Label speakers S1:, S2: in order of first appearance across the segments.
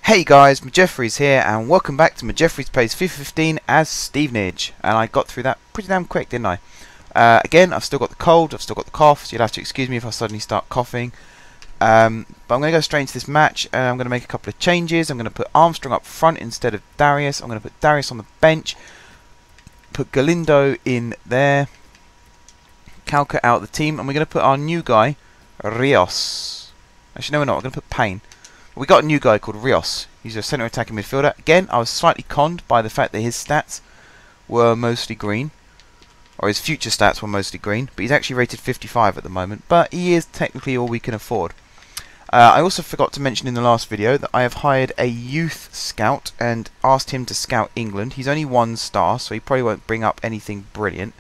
S1: Hey guys, Jeffries here, and welcome back to Jeffries Plays FIFA 15 as Stevenage. And I got through that pretty damn quick, didn't I? Again, I've still got the cold, I've still got the cough, so you'll have to excuse me if I suddenly start coughing. But I'm going to go straight into this match, and I'm going to make a couple of changes. I'm going to put Armstrong up front instead of Darius. I'm going to put Darius on the bench, put Galindo in there, Calca out of the team, and we're going to put our new guy, Rios. Actually, no, we're not. We're going to put Payne. We got a new guy called Rios. He's a centre attacking midfielder. Again, I was slightly conned by the fact that his stats were mostly green, or his future stats were mostly green, but he's actually rated 55 at the moment, but he is technically all we can afford. I also forgot to mention in the last video that I have hired a youth scout and asked him to scout England. He's only 1 star, so he probably won't bring up anything brilliant,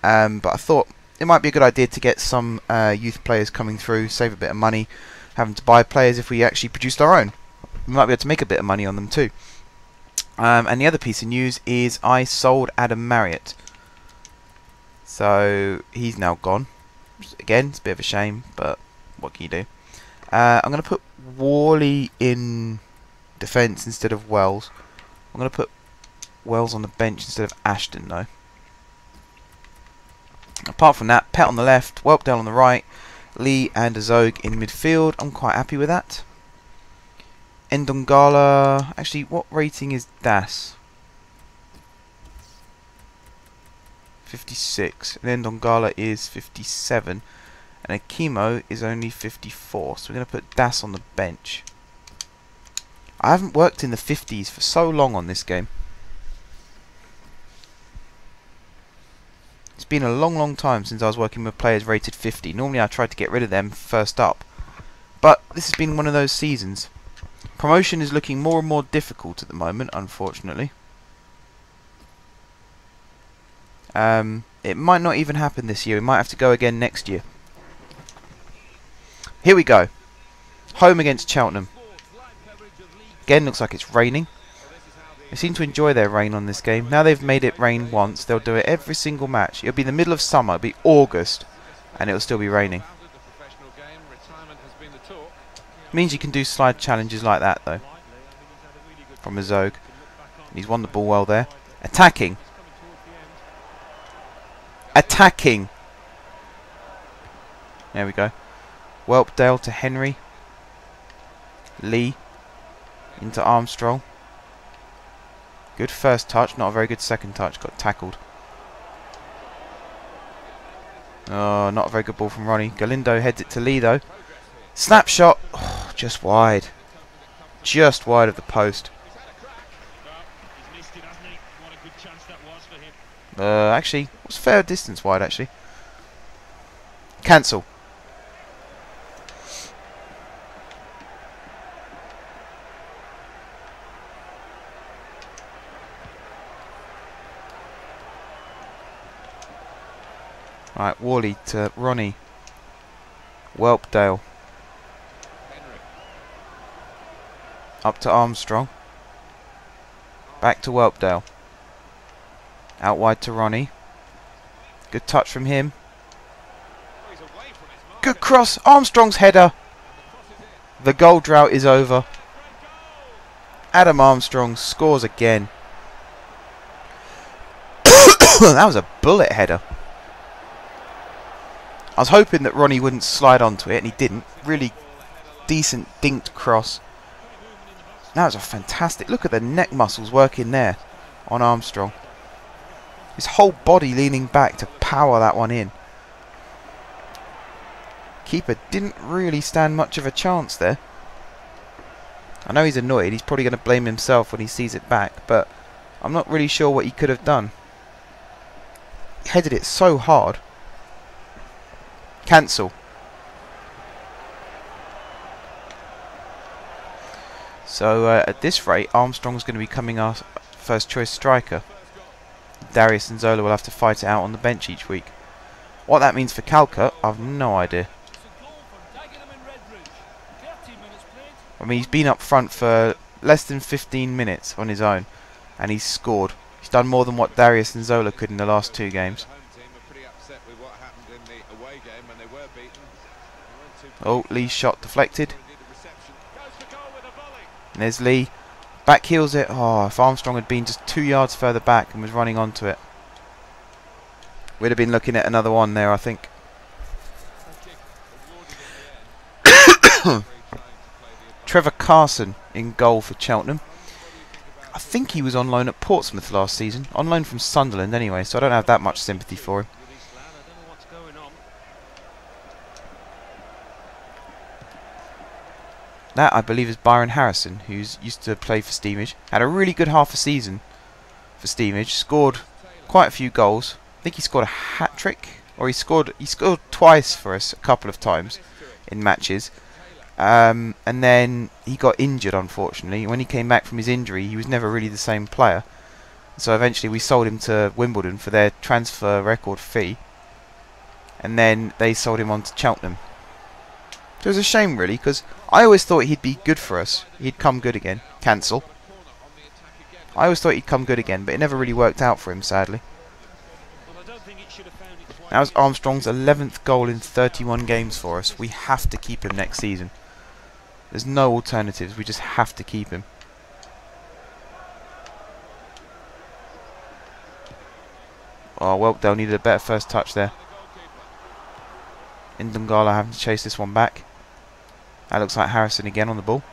S1: but I thought it might be a good idea to get some youth players coming through, save a bit of money having to buy players if we actually produced our own. We might be able to make a bit of money on them too. And the other piece of news is I sold Adam Marriott. So he's now gone. Again, it's a bit of a shame, but what can you do? I'm going to put Worley in defence instead of Wells. I'm going to put Wells on the bench instead of Ashton though. Apart from that, Pet on the left, Whelpdale on the right, Lee and Azog in midfield. I'm quite happy with that. Ndongala. Actually, what rating is Das? 56. And Ndongala is 57. And Akimo is only 54. So we're going to put Das on the bench. I haven't worked in the 50s for so long on this game. It's been a long time since I was working with players rated 50. Normally I try to get rid of them first up. But this has been one of those seasons. Promotion is looking more and more difficult at the moment, unfortunately. It might not even happen this year. We might have to go again next year. Here we go. Home against Cheltenham. Again, looks like it's raining. They seem to enjoy their rain on this game. Now they've made it rain once, they'll do it every single match. It'll be the middle of summer, it'll be August, and it'll still be raining. Means you can do slide challenges like that though. From Azog. He's won the ball well there. Attacking. Attacking! There we go. Whelpdale to Henry. Lee. Into Armstrong. Good first touch, not a very good second touch. Got tackled. Oh, not a very good ball from Ronnie. Galindo heads it to Lee though. Snapshot. Oh, just wide. Just wide of the post. Actually, it was fair distance wide actually. Cancel. Right, Worley to Ronnie. Whelpdale. Up to Armstrong. Back to Whelpdale. Out wide to Ronnie. Good touch from him. Good cross. Armstrong's header. The goal drought is over. Adam Armstrong scores again. That was a bullet header. I was hoping that Ronnie wouldn't slide onto it, and he didn't. Really decent dinked cross. That was a fantastic... Look at the neck muscles working there on Armstrong. His whole body leaning back to power that one in. Keeper didn't really stand much of a chance there. I know he's annoyed. He's probably going to blame himself when he sees it back, but I'm not really sure what he could have done. He headed it so hard. Cancel. So at this rate, Armstrong's going to be becoming our first choice striker. Darius and Zola will have to fight it out on the bench each week. What that means for Calca, I've no idea. I mean, he's been up front for less than 15 minutes on his own, and he's scored. He's done more than what Darius and Zola could in the last 2 games. Oh, Lee's shot deflected. And there's Lee. Back heels it. Oh, if Armstrong had been just 2 yards further back and was running onto it, we'd have been looking at another one there, I think. Trevor Carson in goal for Cheltenham. I think he was on loan at Portsmouth last season. On loan from Sunderland anyway, so I don't have that much sympathy for him. That, I believe, is Byron Harrison, who's used to play for Stevenage. Had a really good half a season for Stevenage. Scored quite a few goals. I think he scored a hat-trick, or he scored twice for us a couple of times in matches. And then he got injured, unfortunately. When he came back from his injury, he was never really the same player. So eventually we sold him to Wimbledon for their transfer record fee. And then they sold him on to Cheltenham. So it was a shame, really, because I always thought he'd be good for us. He'd come good again. Cancel. I always thought he'd come good again, but it never really worked out for him, sadly. That was Armstrong's 11th goal in 31 games for us. We have to keep him next season. There's no alternatives. We just have to keep him. Oh, Whelpdale needed a better first touch there. Indungala having to chase this one back. That looks like Harrison again on the ball.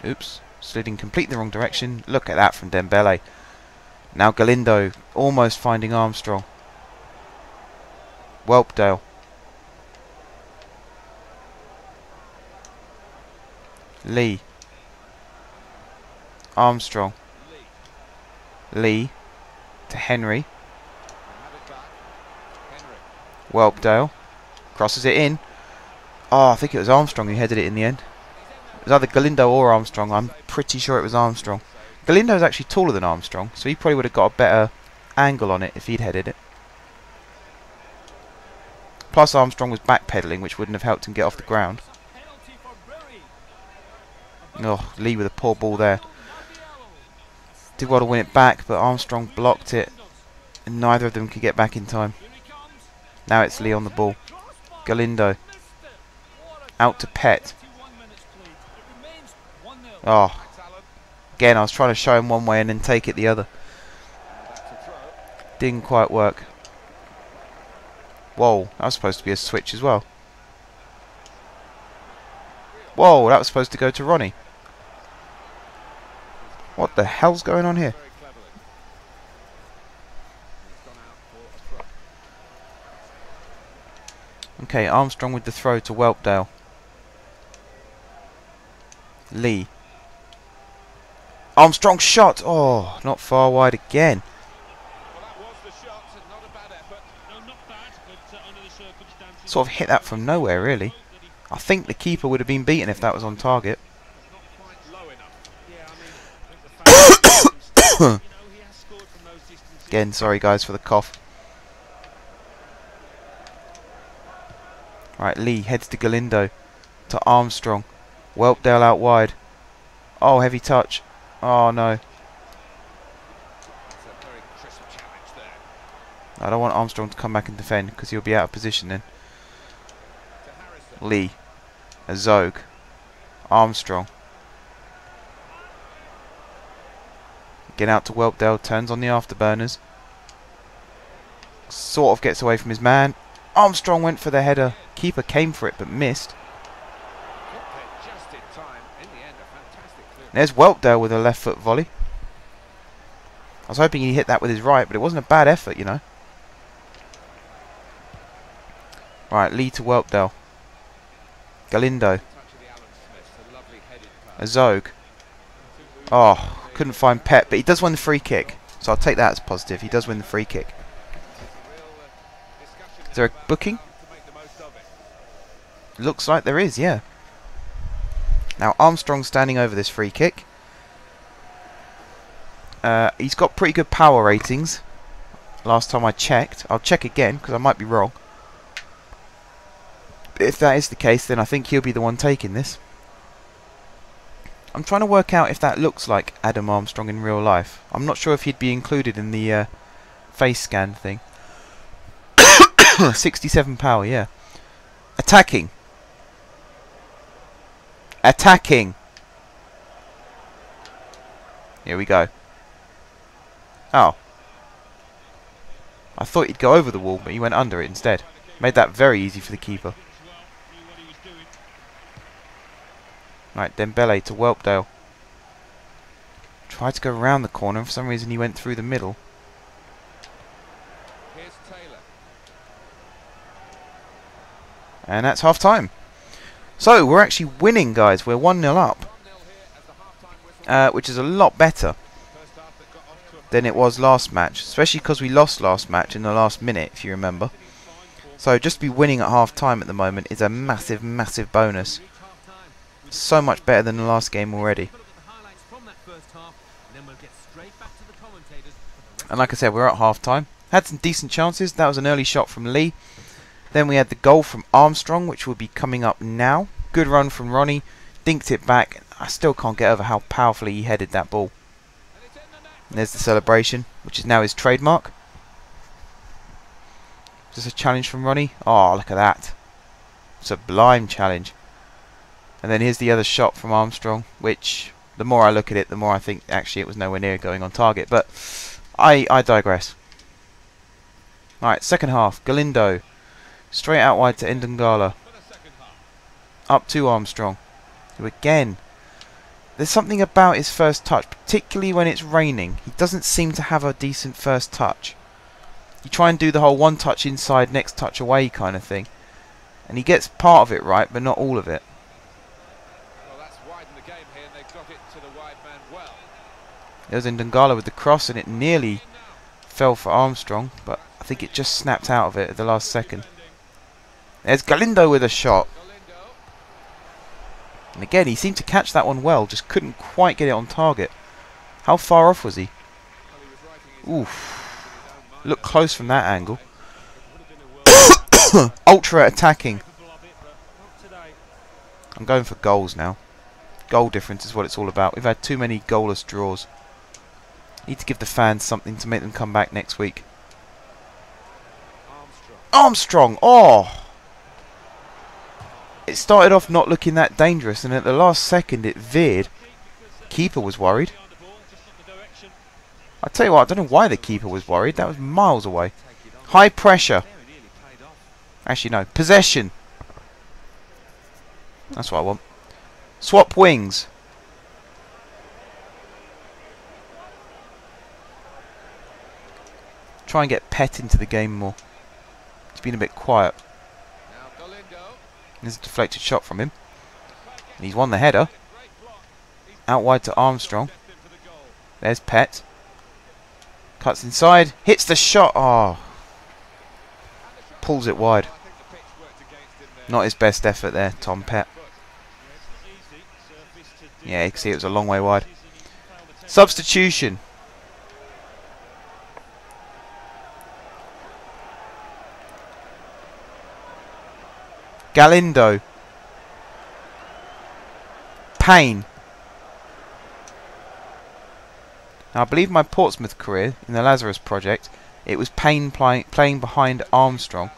S1: Oops. Slid in completely the wrong direction. Look at that from Dembele. Now Galindo almost finding Armstrong. Whelpdale. Lee. Armstrong. Lee to Henry. Whelpdale crosses it in. Oh, I think it was Armstrong who headed it in the end. It was either Galindo or Armstrong. I'm pretty sure it was Armstrong. Galindo's actually taller than Armstrong, so he probably would have got a better angle on it if he'd headed it. Plus Armstrong was backpedaling, which wouldn't have helped him get off the ground. Oh, Lee with a poor ball there. Did well to win it back, but Armstrong blocked it, and neither of them could get back in time. Now it's Lee on the ball. Galindo. Out to Pett. Oh. Again, I was trying to show him one way and then take it the other. Didn't quite work. Whoa, that was supposed to be a switch as well. Whoa, that was supposed to go to Ronnie. What the hell's going on here? Okay, Armstrong with the throw to Whelpdale. Lee. Armstrong shot! Oh, not far wide again. Sort of hit that from nowhere, really. I think the keeper would have been beaten if that was on target. Again, sorry guys for the cough. Right, Lee heads to Galindo. To Armstrong. Whelpdale out wide. Oh, heavy touch. Oh no. I don't want Armstrong to come back and defend because he'll be out of position then. Lee. A Zog. Armstrong. Get out to Whelpdale. Turns on the afterburners. Sort of gets away from his man. Armstrong went for the header. Keeper came for it but missed. There's Whelpdale with a left foot volley. I was hoping he hit that with his right, but it wasn't a bad effort, you know. Right, Lee to Whelpdale. Galindo. A Zog. Oh, couldn't find Pep, but he does win the free kick. So I'll take that as positive. He does win the free kick. Is there a booking? Looks like there is, yeah. Now Armstrong's standing over this free kick. He's got pretty good power ratings. Last time I checked. I'll check again because I might be wrong. But if that is the case, then I think he'll be the one taking this. I'm trying to work out if that looks like Adam Armstrong in real life. I'm not sure if he'd be included in the face scan thing. 67 power, yeah. Attacking. Attacking. Here we go. Oh. I thought he'd go over the wall, but he went under it instead. Made that very easy for the keeper. Right, Dembele to Whelpdale. Tried to go around the corner, and for some reason he went through the middle. And that's half time. So we're actually winning, guys. We're 1-0 up. Which is a lot better than it was last match. Especially because we lost last match in the last minute, if you remember. So just to be winning at half time at the moment is a massive, massive bonus. So much better than the last game already. And like I said, we're at half time. Had some decent chances. That was an early shot from Lee. Then we had the goal from Armstrong, which will be coming up now. Good run from Ronnie. Dinked it back. I still can't get over how powerfully he headed that ball. And there's the celebration, which is now his trademark. Just a challenge from Ronnie. Oh, look at that. Sublime challenge. And then here's the other shot from Armstrong, which, the more I look at it, the more I think actually it was nowhere near going on target. But I digress. Alright, second half. Galindo. Straight out wide to Ndungala. Up to Armstrong. Who again, there's something about his first touch, particularly when it's raining. He doesn't seem to have a decent first touch. You try and do the whole one touch inside, next touch away kind of thing. And he gets part of it right, but not all of it. There's Ndungala with the cross, and it nearly fell for Armstrong, but I think it just snapped out of it at the last second. There's Galindo with a shot. And again, he seemed to catch that one well, just couldn't quite get it on target. How far off was he? Oof. Looked close from that angle. Ultra attacking. I'm going for goals now. Goal difference is what it's all about. We've had too many goalless draws. Need to give the fans something to make them come back next week. Armstrong! Oh! It started off not looking that dangerous, and at the last second it veered. Keeper was worried. I tell you what, I don't know why the keeper was worried. That was miles away. High pressure. Actually, no. Possession. That's what I want. Swap wings. Try and get Pet into the game more. He's been a bit quiet. There's a deflected shot from him. And he's won the header. Out wide to Armstrong. There's Pet. Cuts inside. Hits the shot. Oh. Pulls it wide. Not his best effort there, Tom Pet. Yeah, you can see it was a long way wide. Substitution. Galindo. Payne. Now, I believe my Portsmouth career in the Lazarus project, it was Payne playing behind Armstrong.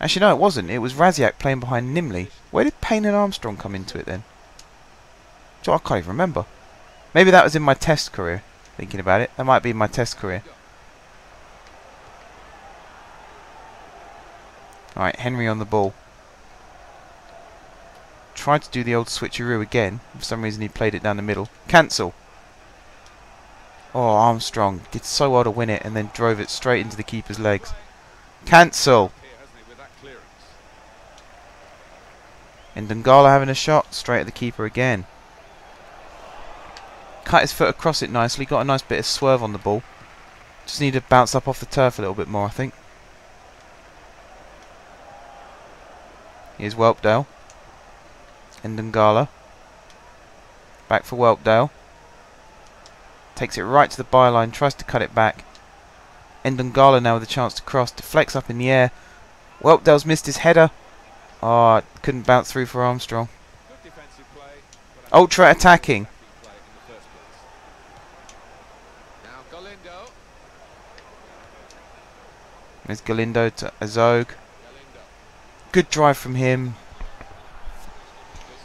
S1: Actually, no, it wasn't. It was Raziak playing behind Nimley. Where did Payne and Armstrong come into it then? So I can't even remember. Maybe that was in my test career. Thinking about it, that might be in my test career. Alright, Henry on the ball. Tried to do the old switcheroo again. For some reason he played it down the middle. Cancel. Oh, Armstrong did so well to win it and then drove it straight into the keeper's legs. Cancel. And Ndungala having a shot straight at the keeper again. Cut his foot across it nicely. Got a nice bit of swerve on the ball. Just need to bounce up off the turf a little bit more, I think. Here's Whelpdale. And Ndungala. Back for Whelpdale. Takes it right to the byline. Tries to cut it back. Ndungala now with a chance to cross. Deflects up in the air. Whelpdale's missed his header. Oh, couldn't bounce through for Armstrong. Ultra attacking. There's Galindo to Azog. Good drive from him.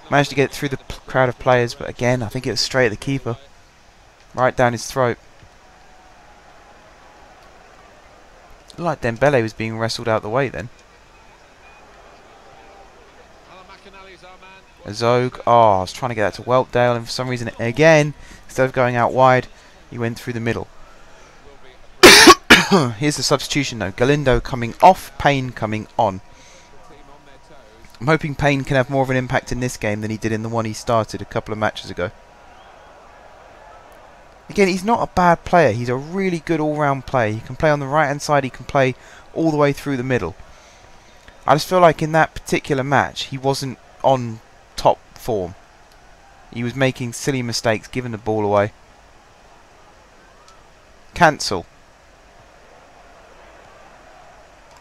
S1: Managed to get it through the crowd of players, but again, I think it was straight at the keeper. Right down his throat. Looked like Dembele was being wrestled out the way then. Azog. Oh, I was trying to get that to Whelpdale, and for some reason, again, instead of going out wide, he went through the middle. Here's the substitution though. Galindo coming off, Payne coming on. I'm hoping Payne can have more of an impact in this game than he did in the one he started a couple of matches ago. Again, he's not a bad player. He's a really good all-round player. He can play on the right-hand side. He can play all the way through the middle. I just feel like in that particular match, he wasn't on top form. He was making silly mistakes, giving the ball away. Cancel.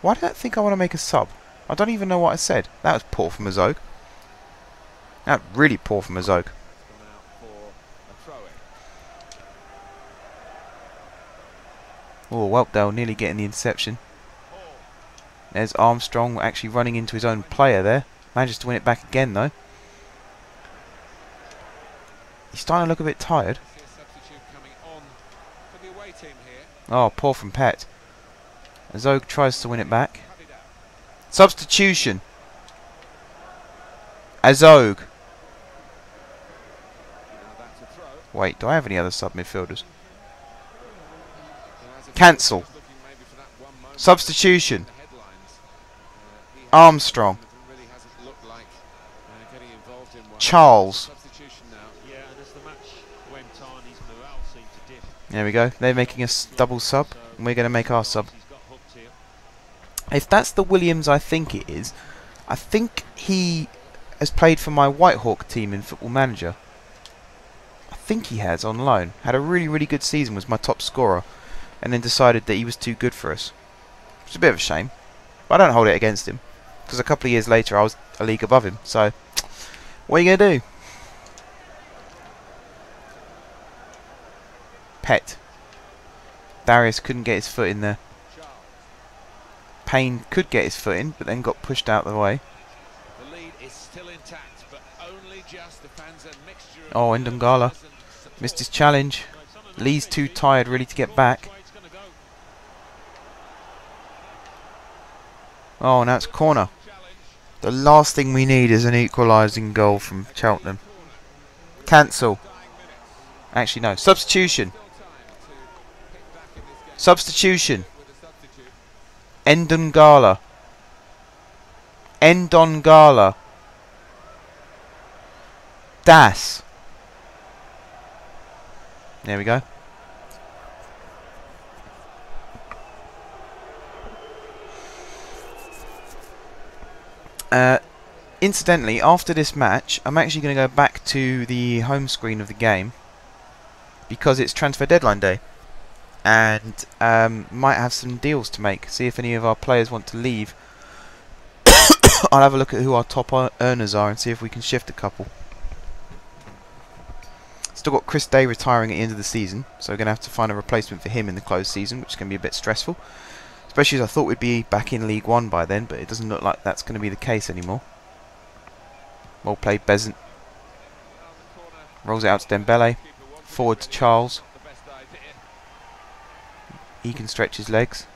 S1: Why did I think I want to make a sub? I don't even know what I said. That was poor from Azog. That was really poor from Azog. Oh, Whelpdale nearly getting the interception. There's Armstrong actually running into his own player there. Manages to win it back again though. He's starting to look a bit tired. Oh, poor from Pet. Azog tries to win it back. Substitution. Azog. Wait, do I have any other sub midfielders? Cancel. Substitution. Armstrong. Charles. There we go. They're making a double sub, and we're going to make our sub. If that's the Williams I think it is, I think he has played for my Whitehawk team in Football Manager. I think he has, on loan. Had a really, really good season, was my top scorer, and then decided that he was too good for us. It's a bit of a shame, but I don't hold it against him, because a couple of years later I was a league above him, so what are you going to do? Pet. Darius couldn't get his foot in there. Payne could get his foot in, but then got pushed out of the way. Oh, Ndongala missed his challenge. Lee's too tired really to get back. Oh, now it's corner. The last thing we need is an equalising goal from Cheltenham. Cancel. Actually, no. Substitution. Substitution. Ndongala. Ndongala. Das. There we go. Incidentally, after this match, I'm actually going to go back to the home screen of the game because it's transfer deadline day, and might have some deals to make. See if any of our players want to leave. I'll have a look at who our top earners are and see if we can shift a couple. Still got Chris Day retiring at the end of the season, so we're going to have to find a replacement for him in the closed season, which is going to be a bit stressful. Especially as I thought we'd be back in League 1 by then, but it doesn't look like that's going to be the case anymore. Well played, Besant. Rolls it out to Dembele. Forward to Charles. He can stretch his legs.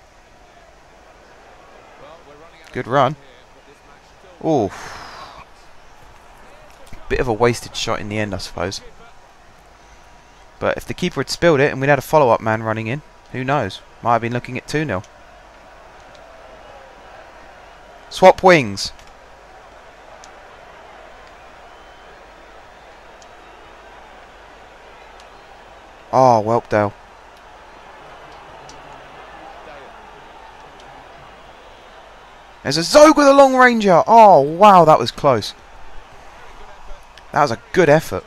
S1: Good run. Oh, bit of a wasted shot in the end, I suppose. But if the keeper had spilled it and we'd had a follow-up man running in, who knows? Might have been looking at 2-0. Swap wings. Oh, Whelpdale. There's a Zog with a long ranger. Oh, wow, that was close. That was a good effort.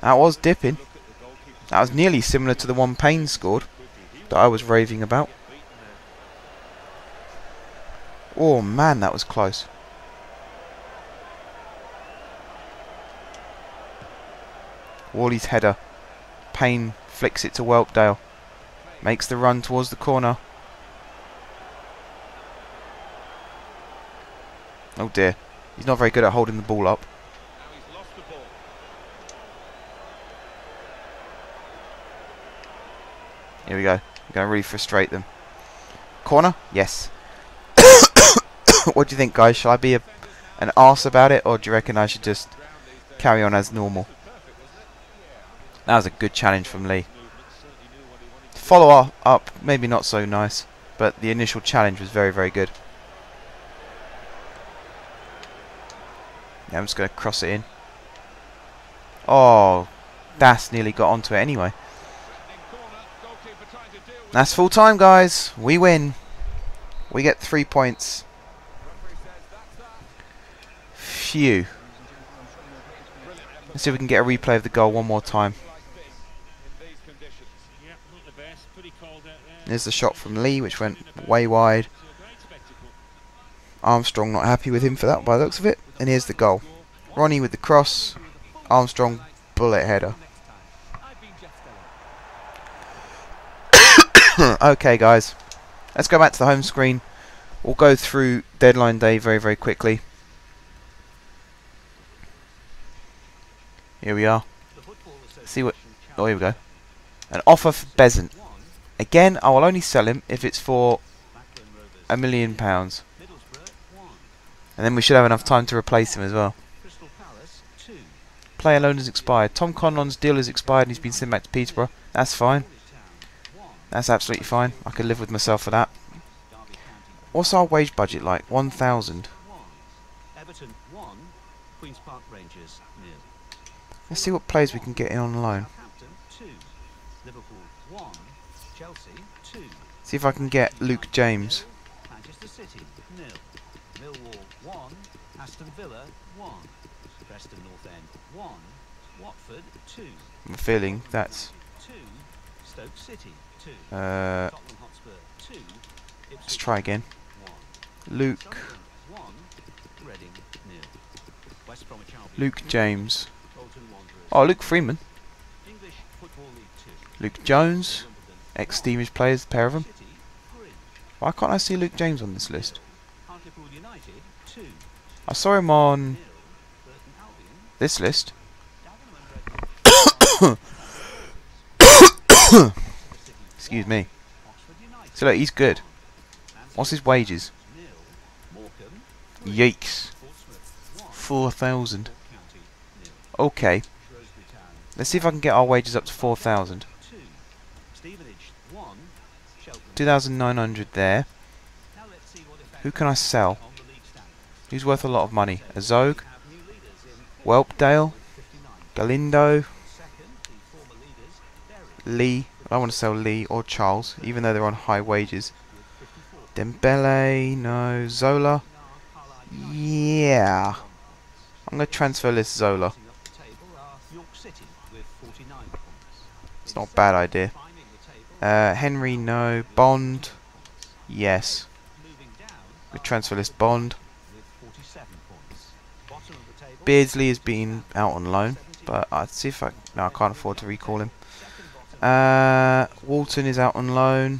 S1: That was dipping. That was nearly similar to the one Payne scored that I was raving about. Oh, man, that was close. Worley's header. Payne flicks it to Whelpdale. Makes the run towards the corner. Oh dear. He's not very good at holding the ball up. Here we go. We're going to really frustrate them. Corner? Yes. What do you think, guys? Shall I be an arse about it, or do you reckon I should just carry on as normal? That was a good challenge from Lee. Follow up, maybe not so nice, but the initial challenge was very, very good. Yeah, I'm just going to cross it in. Oh, Das nearly got onto it anyway. That's full time, guys. We win. We get 3 points. Phew. Let's see if we can get a replay of the goal one more time. There's the shot from Lee, which went way wide. Armstrong not happy with him for that by the looks of it. And here's the goal. Ronnie with the cross. Armstrong bullet header. Okay, guys. Let's go back to the home screen. We'll go through deadline day very, very quickly. Here we are. See what... Oh, here we go. An offer for Besant. Again, I will only sell him if it's for £1 million. And then we should have enough time to replace him as well. Player loan has expired. Tom Conlon's deal has expired and he's been sent back to Peterborough. That's fine. That's absolutely fine. I can live with myself for that. What's our wage budget like? 1,000. Let's see what players we can get in on loan. See if I can get Luke James. I'm feeling that's... let's try again. Luke James. Oh, Luke Freeman. Luke Jones. Ex-Stevenage players, a pair of them. Why can't I see Luke James on this list? I saw him on this list. Excuse me. So look, he's good. What's his wages? Yikes. 4,000. Okay. Let's see if I can get our wages up to 4,000. 2,900 there. Who can I sell? Who's worth a lot of money? Azog, Whelpdale, Galindo, Lee. I want to sell Lee or Charles, even though they're on high wages. Dembele, no. Zola. Yeah. I'm going to transfer list Zola. It's not a bad idea. Henry, no. Bond. Yes. We transfer list Bond. Beardsley has been out on loan, but I'd see if I... No, I can't afford to recall him. Walton is out on loan.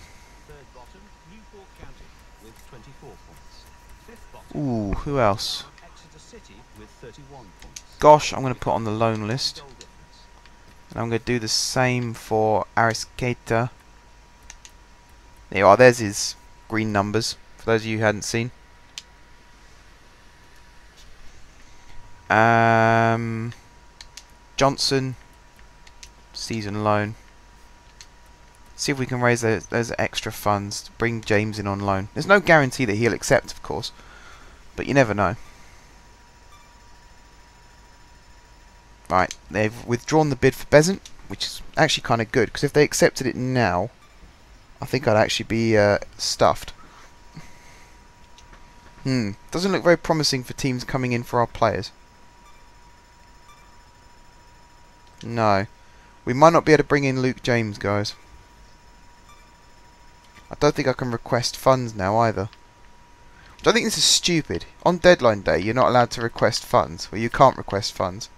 S1: Ooh, who else? Gosh, I'm going to put on the loan list. And I'm going to do the same for Arisqueta. There you are, there's his green numbers, for those of you who hadn't seen. Johnson, season loan. See if we can raise those extra funds to bring James in on loan. There's no guarantee that he'll accept, of course, but you never know. Right, they've withdrawn the bid for Besant, which is actually kind of good, because if they accepted it now, I think I'd actually be stuffed. Doesn't look very promising for teams coming in for our players. No. We might not be able to bring in Luke James, guys. I don't think I can request funds now either. Which I think this is stupid. On deadline day, you're not allowed to request funds. Well, you can't request funds.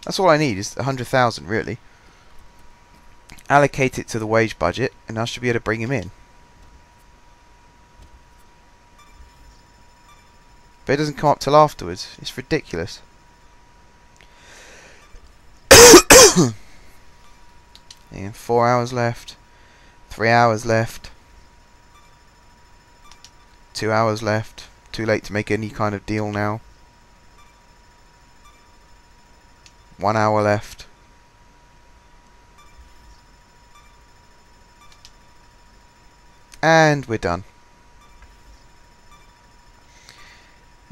S1: That's all I need, is 100,000, really. Allocate it to the wage budget, and I should be able to bring him in. But it doesn't come up till afterwards. It's ridiculous. And 4 hours left. 3 hours left. 2 hours left. Too late to make any kind of deal now. 1 hour left. And we're done.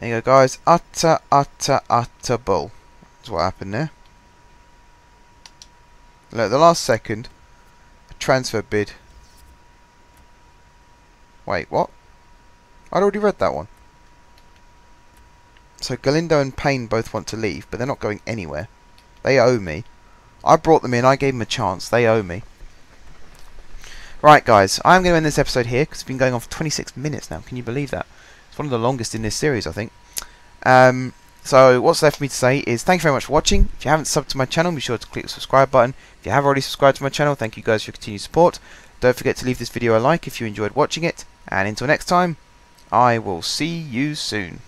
S1: There you go, guys. Utter bull. That's what happened there. Look, at the last second, a transfer bid. Wait, what? I'd already read that one. So Galindo and Payne both want to leave, but they're not going anywhere. They owe me. I brought them in, I gave them a chance. They owe me. Right, guys, I'm going to end this episode here because it's been going on for 26 minutes now. Can you believe that? It's one of the longest in this series, I think. So what's left for me to say is thank you very much for watching. If you haven't subbed to my channel, be sure to click the subscribe button. If you have already subscribed to my channel, thank you guys for your continued support. Don't forget to leave this video a like if you enjoyed watching it. And until next time, I will see you soon.